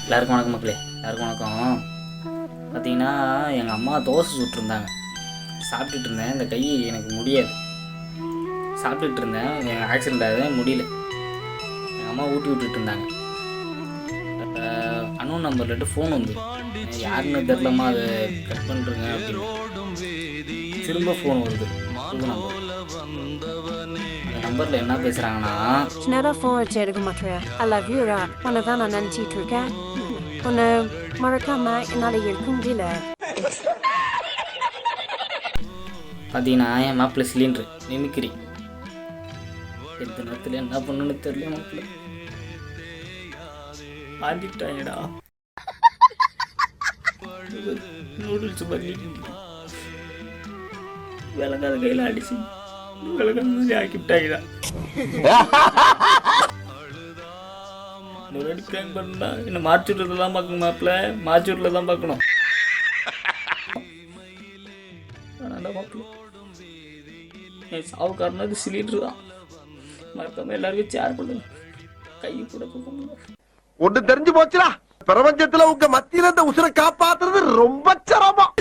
எல்லாருக்கும் வணக்கம் மக்களே, எல்லாருக்கும் வணக்கம். பார்த்தீங்கன்னா எங்கள் அம்மா தோசை சுட்டுருந்தாங்க. சாப்பிட்டுட்டு இருந்தேன். இந்த கை எனக்கு முடியாது. சாப்பிட்டுட்டு இருந்தேன், எங்கள் ஆக்சிடெண்ட் ஆகுது, முடியல. எங்கள் அம்மா ஊட்டி விட்டுட்டு இருந்தாங்க. அன்னோன் நம்பர்லட்டு ஃபோன் வந்து யாருன்னு தெரிலம்மா, அதை கட் பண்ணுறேங்க அப்படின்னு. திரும்ப ஃபோன் வருது, புது நம்பர். அந்த நம்பரில் என்ன பேசுகிறாங்கன்னா, நேராக ஃபோன் வச்சு எடுக்க மாட்டேன். ஐ லவ் யூரா, உன்னை தான் நான் நினச்சிட்டு இருக்கேன். உன்னை மறக்காம என்னால் இருக்க முடியல. பார்த்தீங்கன்னா என் மாப்பிள்ளை சிலிண்டரு மிமிக்ரி. எந்த நேரத்தில் என்ன பண்ணுன்னு தெரியல. மாப்பிள்ளை மாந்திட்டாங்கடா. நூடுல்ஸ் பண்ணிட்டு விளங்காத கையில் அடிச்சு விளங்காத மாதிரி ஆக்கிவிட்டாங்கடா. இன்னொரு பிளான் பண்ணா என்ன மாச்சூரில் தான் பார்க்கணும். மாப்பிள்ள மாச்சூரில் தான் பார்க்கணும். மாப்பிள்ள என் சாவு காரணம் அது சிலிண்டர் தான். மறக்காம எல்லாருக்கும் ஷேர் பண்ணுங்க. கை கூட ஒன்று தெரிஞ்சு போச்சுடா, பிரபஞ்சத்துல உங்க மத்தியில இந்த உசுரை காப்பாத்துறது ரொம்ப சிரமம்.